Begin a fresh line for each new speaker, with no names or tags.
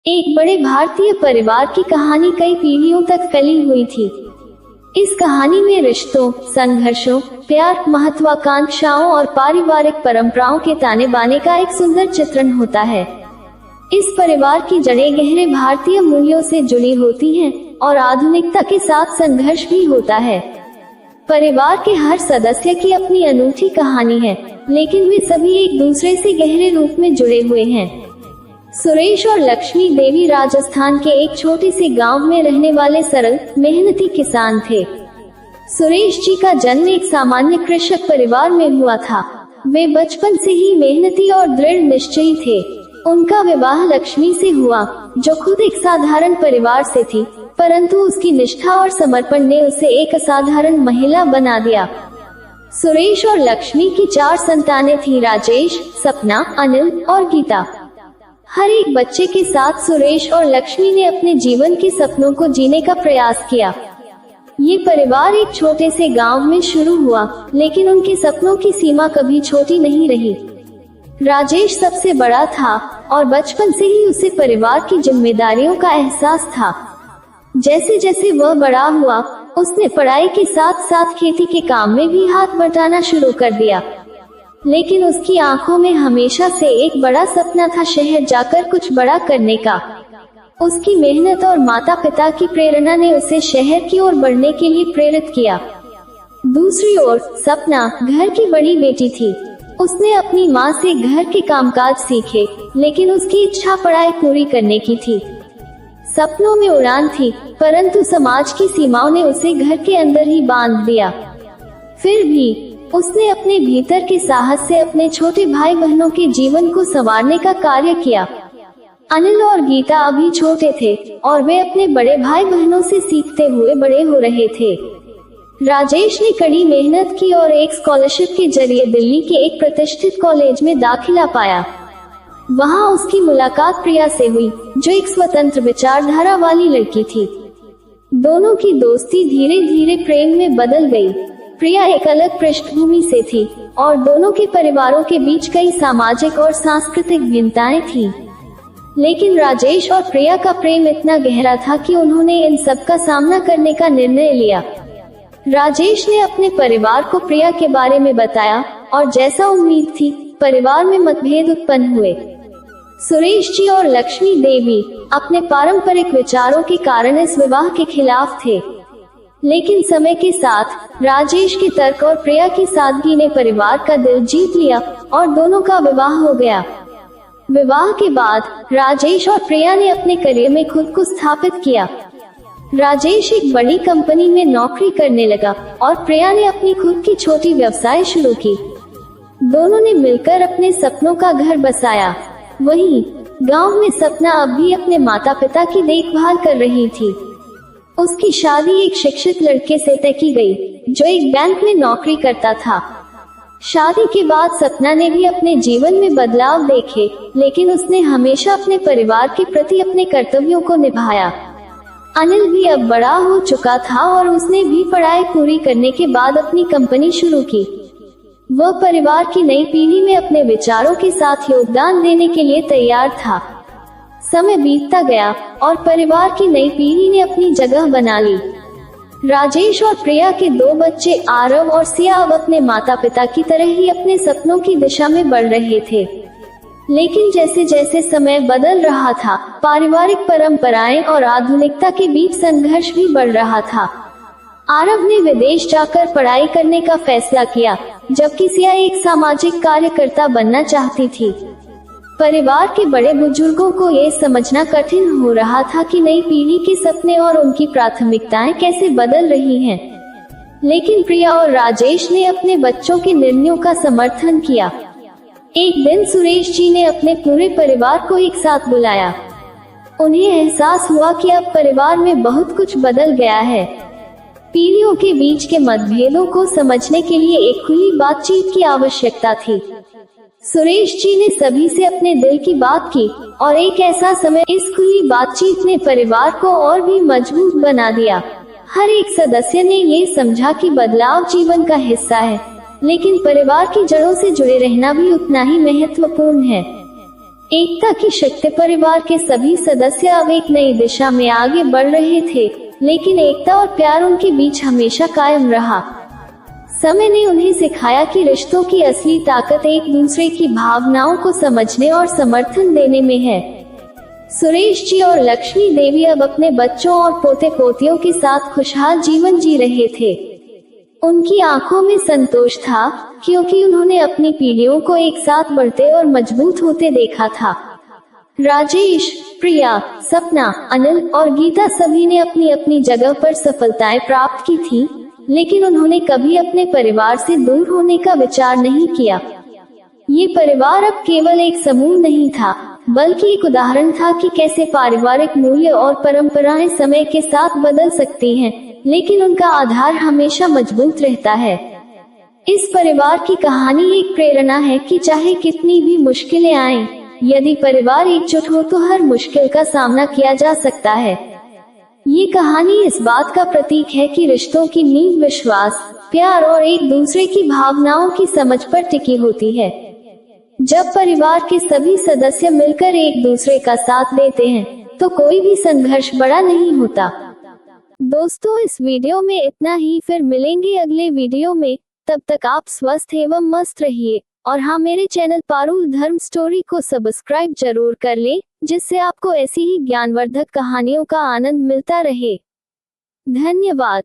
एक बड़े भारतीय परिवार की कहानी कई पीढ़ियों तक फैली हुई थी। इस कहानी में रिश्तों, संघर्षों, प्यार, महत्वाकांक्षाओं और पारिवारिक परंपराओं के ताने बाने का एक सुंदर चित्रण होता है। इस परिवार की जड़ें गहरे भारतीय मूल्यों से जुड़ी होती हैं और आधुनिकता के साथ संघर्ष भी होता है। परिवार के हर सदस्य की अपनी अनूठी कहानी है, लेकिन वे सभी एक दूसरे से गहरे रूप में जुड़े हुए हैं। सुरेश और लक्ष्मी देवी राजस्थान के एक छोटे से गांव में रहने वाले सरल, मेहनती किसान थे। सुरेश जी का जन्म एक सामान्य कृषक परिवार में हुआ था। वे बचपन से ही मेहनती और दृढ़ निश्चयी थे। उनका विवाह लक्ष्मी से हुआ, जो खुद एक साधारण परिवार से थी, परंतु उसकी निष्ठा और समर्पण ने उसे एक असाधारण महिला बना दिया। सुरेश और लक्ष्मी की 4 संतानें थीं: राजेश, सपना, अनिल और गीता। हर एक बच्चे के साथ सुरेश और लक्ष्मी ने अपने जीवन के सपनों को जीने का प्रयास किया। ये परिवार एक छोटे से गांव में शुरू हुआ, लेकिन उनके सपनों की सीमा कभी छोटी नहीं रही। राजेश सबसे बड़ा था और बचपन से ही उसे परिवार की जिम्मेदारियों का एहसास था। जैसे जैसे वह बड़ा हुआ, उसने पढ़ाई के साथ साथ खेती के काम में भी हाथ बटाना शुरू कर दिया। लेकिन उसकी आंखों में हमेशा से एक बड़ा सपना था, शहर जाकर कुछ बड़ा करने का। उसकी मेहनत और माता पिता की प्रेरणा ने उसे शहर की ओर बढ़ने के लिए प्रेरित किया। दूसरी ओर सपना घर की बड़ी बेटी थी। उसने अपनी माँ से घर के कामकाज सीखे, लेकिन उसकी इच्छा पढ़ाई पूरी करने की थी। सपनों में उड़ान थी, परंतु समाज की सीमाओं ने उसे घर के अंदर ही बांध दिया। फिर भी उसने अपने भीतर के साहस से अपने छोटे भाई बहनों के जीवन को संवारने का कार्य किया। अनिल और गीता अभी छोटे थे और वे अपने बड़े भाई बहनों से सीखते हुए बड़े हो रहे थे। राजेश ने कड़ी मेहनत की और एक स्कॉलरशिप के जरिए दिल्ली के एक प्रतिष्ठित कॉलेज में दाखिला पाया। वहां उसकी मुलाकात प्रिया से हुई, जो एक स्वतंत्र विचारधारा वाली लड़की थी। दोनों की दोस्ती धीरे धीरे प्रेम में बदल गई। प्रिया एक अलग पृष्ठभूमि से थी और दोनों के परिवारों के बीच कई सामाजिक और सांस्कृतिक भिन्नताएं थीं। लेकिन राजेश और प्रिया का प्रेम इतना गहरा था कि उन्होंने इन सब का सामना करने का निर्णय लिया। राजेश ने अपने परिवार को प्रिया के बारे में बताया और जैसा उम्मीद थी, परिवार में मतभेद उत्पन्न हुए। सुरेश जी और लक्ष्मी देवी अपने पारंपरिक विचारों के कारण इस विवाह के खिलाफ थे। लेकिन समय के साथ राजेश के तर्क और प्रिया की सादगी ने परिवार का दिल जीत लिया और दोनों का विवाह हो गया। विवाह के बाद राजेश और प्रिया ने अपने करियर में खुद को स्थापित किया। राजेश एक बड़ी कंपनी में नौकरी करने लगा और प्रिया ने अपनी खुद की छोटी व्यवसाय शुरू की। दोनों ने मिलकर अपने सपनों का घर बसाया। वहीं गांव में सपना अब भी अपने माता पिता की देखभाल कर रही थी। उसकी शादी एक शिक्षित लड़के से तय की गई, जो एक बैंक में नौकरी करता था। शादी के बाद सपना ने भी अपने जीवन में बदलाव देखे, लेकिन उसने हमेशा अपने परिवार के प्रति अपने कर्तव्यों को निभाया। अनिल भी अब बड़ा हो चुका था और उसने भी पढ़ाई पूरी करने के बाद अपनी कंपनी शुरू की। वह परिवार की नई पीढ़ी में अपने विचारों के साथ योगदान देने के लिए तैयार था। समय बीतता गया और परिवार की नई पीढ़ी ने अपनी जगह बना ली। राजेश और प्रिया के 2 बच्चे आरव और सिया अब अपने माता पिता की तरह ही अपने सपनों की दिशा में बढ़ रहे थे। लेकिन जैसे जैसे समय बदल रहा था, पारिवारिक परंपराएं और आधुनिकता के बीच संघर्ष भी बढ़ रहा था। आरव ने विदेश जाकर पढ़ाई करने का फैसला किया, जबकि सिया एक सामाजिक कार्यकर्ता बनना चाहती थी। परिवार के बड़े बुजुर्गों को ये समझना कठिन हो रहा था कि नई पीढ़ी के सपने और उनकी प्राथमिकताएं कैसे बदल रही हैं। लेकिन प्रिया और राजेश ने अपने बच्चों के निर्णयों का समर्थन किया। एक दिन सुरेश जी ने अपने पूरे परिवार को एक साथ बुलाया। उन्हें एहसास हुआ कि अब परिवार में बहुत कुछ बदल गया है। पीढ़ियों के बीच के मतभेदों को समझने के लिए एक खुली बातचीत की आवश्यकता थी। सुरेश जी ने सभी से अपने दिल की बात की और एक ऐसा समय इस खुली बातचीत ने परिवार को और भी मजबूत बना दिया। हर एक सदस्य ने ये समझा कि बदलाव जीवन का हिस्सा है, लेकिन परिवार की जड़ों से जुड़े रहना भी उतना ही महत्वपूर्ण है। एकता की शक्ति परिवार के सभी सदस्य अब एक नई दिशा में आगे बढ़ रहे थे, लेकिन एकता और प्यार उनके बीच हमेशा कायम रहा। समय ने उन्हें सिखाया कि रिश्तों की असली ताकत एक दूसरे की भावनाओं को समझने और समर्थन देने में है। सुरेश जी और लक्ष्मी देवी अब अपने बच्चों और पोते पोतियों के साथ खुशहाल जीवन जी रहे थे। उनकी आंखों में संतोष था, क्योंकि उन्होंने अपनी पीढ़ियों को एक साथ बढ़ते और मजबूत होते देखा था। राजेश, प्रिया, सपना, अनिल और गीता सभी ने अपनी अपनी जगह पर सफलताएं प्राप्त की थी, लेकिन उन्होंने कभी अपने परिवार से दूर होने का विचार नहीं किया। ये परिवार अब केवल एक समूह नहीं था, बल्कि एक उदाहरण था कि कैसे पारिवारिक मूल्य और परंपराएं समय के साथ बदल सकती हैं, लेकिन उनका आधार हमेशा मजबूत रहता है। इस परिवार की कहानी एक प्रेरणा है कि चाहे कितनी भी मुश्किलें आएं, यदि परिवार एकजुट हो तो हर मुश्किल का सामना किया जा सकता है। ये कहानी इस बात का प्रतीक है कि रिश्तों की नींव विश्वास, प्यार और एक दूसरे की भावनाओं की समझ पर टिकी होती है। जब परिवार के सभी सदस्य मिलकर एक दूसरे का साथ देते हैं, तो कोई भी संघर्ष बड़ा नहीं होता। दोस्तों, इस वीडियो में इतना ही। फिर मिलेंगे अगले वीडियो में। तब तक आप स्वस्थ एवं मस्त रहिए। और हाँ, मेरे चैनल पारुल धर्म स्टोरी को सब्सक्राइब जरूर कर लें, जिससे आपको ऐसी ही ज्ञानवर्धक कहानियों का आनंद मिलता रहे। धन्यवाद।